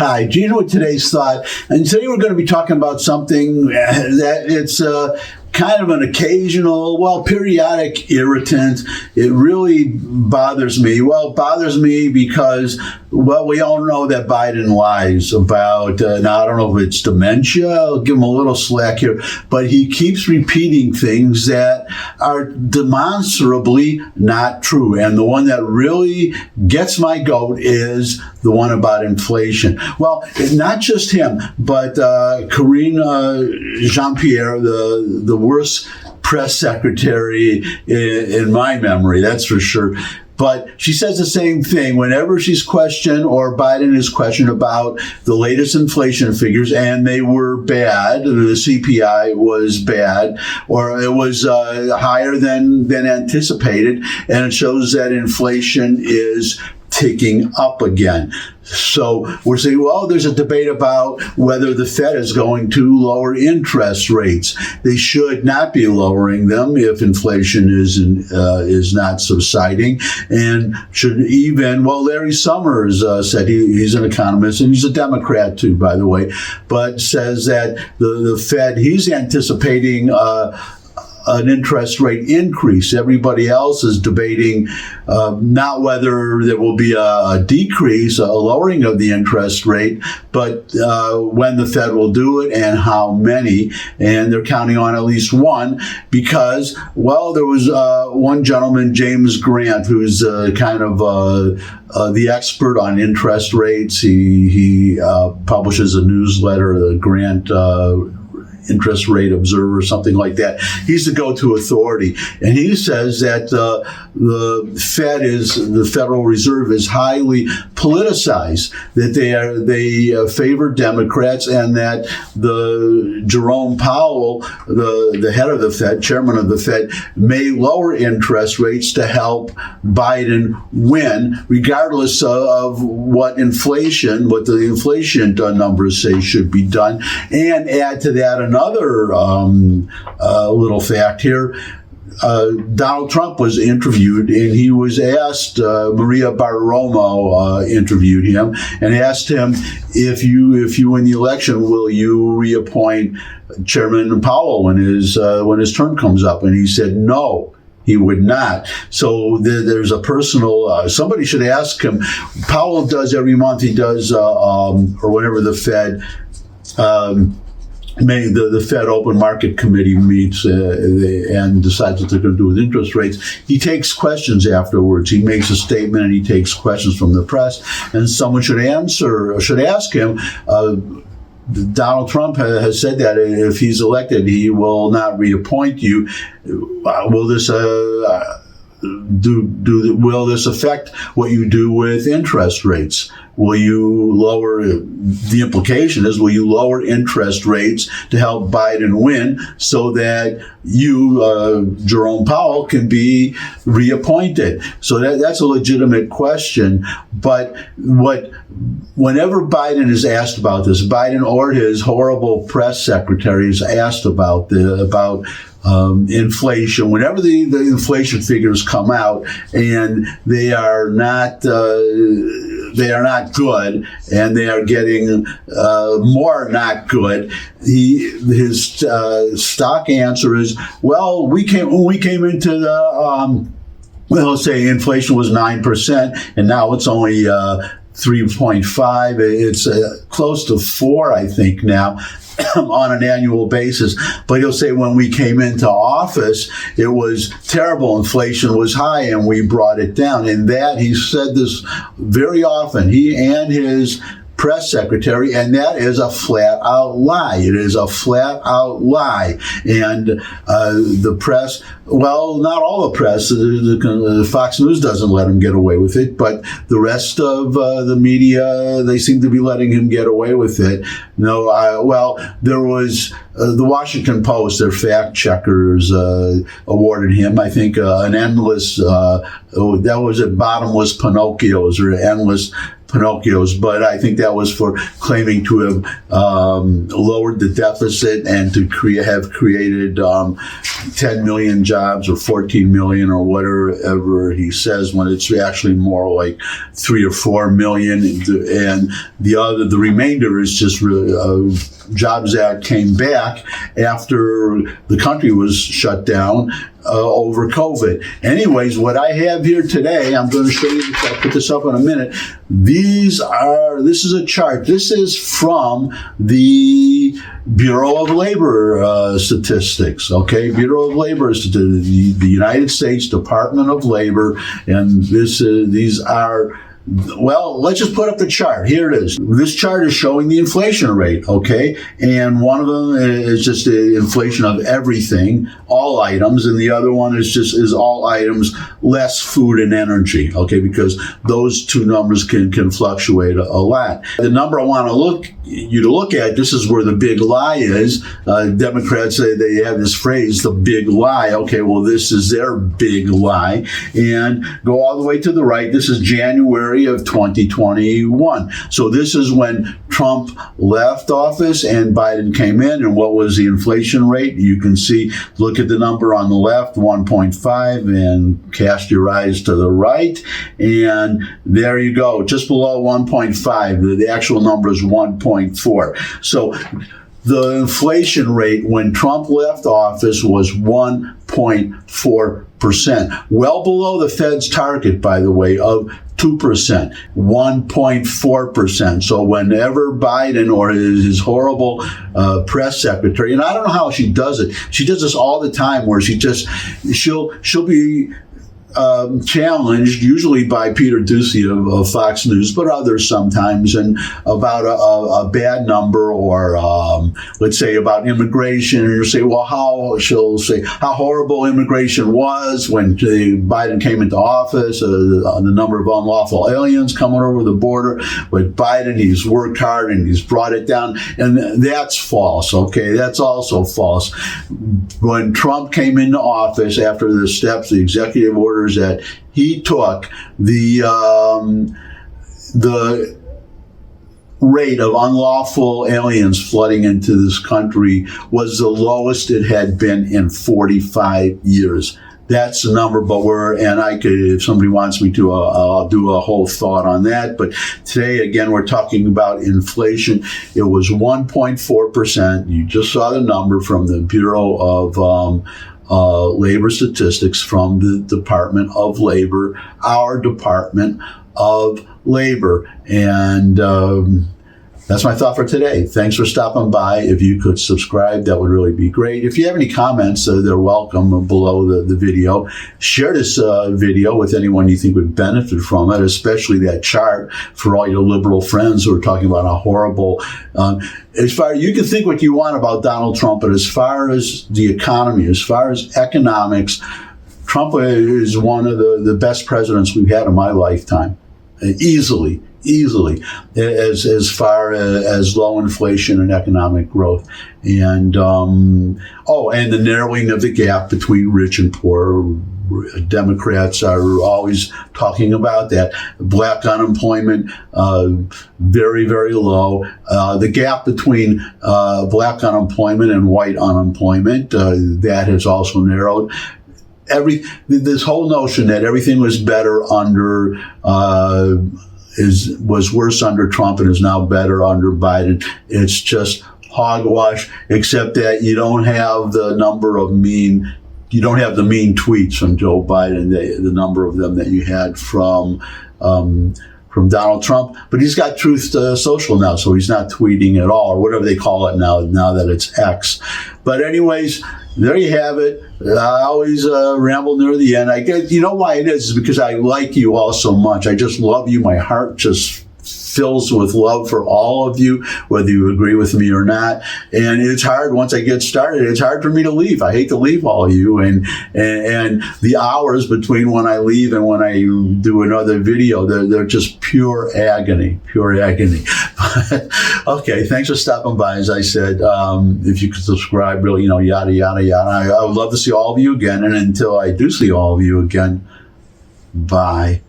Hi, Gina with today's thought. And today we're going to be talking about something that it's kind of an occasional, periodic irritant. It really bothers me. Well, it bothers me because, we all know that Biden lies about, now I don't know if it's dementia, I'll give him a little slack here, but he keeps repeating things that are demonstrably not true. And the one that really gets my goat is the one about inflation. Well, not just him, but Karine Jean-Pierre, the worst press secretary in my memory, that's for sure. But she says the same thing whenever she's questioned or Biden is questioned about the latest inflation figures, and they were bad. The CPI was bad, or it was higher than anticipated, and it shows that inflation is ticking up again. So we're saying, there's a debate about whether the Fed is going to lower interest rates. They should not be lowering them if inflation is not subsiding, and should even. Larry Summers said he's an economist and he's a Democrat too, by the way, but says that the Fed, he's anticipating an interest rate increase. Everybody else is debating not whether there will be a decrease, a lowering of the interest rate, but when the Fed will do it and how many. And they're counting on at least one because, there was one gentleman, James Grant, who's kind of the expert on interest rates. He publishes a newsletter, the Grant Interest Rate Observer, something like that. He's the go-to authority, and he says that the Federal Reserve is highly politicized, that they favor Democrats, and that the Jerome Powell, the head of the Fed, chairman of the Fed, may lower interest rates to help Biden win, regardless of what the inflation numbers say should be done. And add to that another little fact here. Donald Trump was interviewed, and he was asked, Maria Bartiromo interviewed him and asked him, if you win the election, will you reappoint Chairman Powell when his term comes up? And he said no. He would not. So there's a personal, somebody should ask him. Powell does every month, he does, or whenever the Fed, the Fed Open Market Committee meets and decides what they're going to do with interest rates. He takes questions afterwards. He makes a statement and he takes questions from the press, and someone should ask him. Donald Trump has said that if he's elected, he will not reappoint you. Will this will this affect what you do with interest rates? Will you lower, the implication is, will you lower interest rates to help Biden win so that you, Jerome Powell, can be reappointed? So that's a legitimate question. But whenever Biden is asked about this, Biden or his horrible press secretary is asked about inflation, whenever the inflation figures come out and they are not good, and they are getting more not good, his stock answer is, when we came into the let's say inflation was 9%, and now it's only 3.5. It's close to 4, I think, now on an annual basis. But he'll say when we came into office, it was terrible. Inflation was high, and we brought it down. And that, he said this very often, he and his press secretary, and that is a flat-out lie. It is a flat-out lie. And the press, not all the press, the Fox News doesn't let him get away with it, but the rest of the media, they seem to be letting him get away with it. There was the Washington Post, their fact checkers awarded him, I think, an endless, that was at bottomless Pinocchios, or endless Pinocchios, but I think that was for claiming to have lowered the deficit and to have created 10 million jobs or 14 million or whatever he says, when it's actually more like 3 or 4 million. And the remainder is just jobs that came back after the country was shut down over COVID. Anyways, what I have here today, I'm going to show you, I'll put this up in a minute. This is a chart. This is from the Bureau of Labor Statistics, okay? Bureau of Labor Statistics, the United States Department of Labor, and these are, well, let's just put up the chart. Here it is. This chart is showing the inflation rate, okay? And one of them is just the inflation of everything, all items, and the other one is all items less food and energy, okay? Because those two numbers can fluctuate a lot. The number I want you to look at, this is where the big lie is. Democrats say they have this phrase, the big lie. Okay, well, this is their big lie. And go all the way to the right. This is January of 2021. So this is when Trump left office and Biden came in. And what was the inflation rate? You can see, look at the number on the left, 1.5, and cast your eyes to the right. And there you go, just below 1.5. The actual number is 1.4. So the inflation rate when Trump left office was 1.4%, well below the Fed's target, by the way, of 2%, 1.4%. So whenever Biden or his horrible press secretary, and I don't know how she does it, she does this all the time, where she'll be challenged, usually by Peter Doocy of Fox News, but others sometimes, and about a bad number, or let's say about immigration, and she'll say how horrible immigration was when Biden came into office, the number of unlawful aliens coming over the border. With Biden, he's worked hard and he's brought it down, and that's false, okay? That's also false. When Trump came into office, after the steps, the executive orders that he took, the rate of unlawful aliens flooding into this country was the lowest it had been in 45 years. That's the number, but if somebody wants me to, I'll do a whole thought on that. But today, again, we're talking about inflation. It was 1.4%. You just saw the number from the Bureau of Labor Statistics, from the Department of Labor, our Department of Labor. And that's my thought for today. Thanks for stopping by. If you could subscribe, that would really be great. If you have any comments, they're welcome below the video. Share this video with anyone you think would benefit from it, especially that chart for all your liberal friends who are talking about how horrible. You can think what you want about Donald Trump, but as far as the economy, as far as economics, Trump is one of the best presidents we've had in my lifetime. Easily, as far as low inflation and economic growth. And and the narrowing of the gap between rich and poor. Democrats are always talking about that. Black unemployment, very, very low. The gap between black unemployment and white unemployment, that has also narrowed. This whole notion that everything was better under was worse under Trump and is now better under Biden, it's just hogwash, except that you don't have the mean tweets from Joe Biden, the number of them that you had from Donald Trump. But he's got Truth Social now, so he's not tweeting at all, or whatever they call it now that it's X. But anyways, there you have it. I always ramble near the end. I guess you know why it is because I like you all so much. I just love you. My heart just fills with love for all of you, whether you agree with me or not. And it's hard once I get started. It's hard for me to leave. I hate to leave all of you, and the hours between when I leave and when I do another video, they're just pure agony. Okay, thanks for stopping by. As I said, if you could subscribe, really, yada yada yada. I would love to see all of you again. And until I do see all of you again, bye.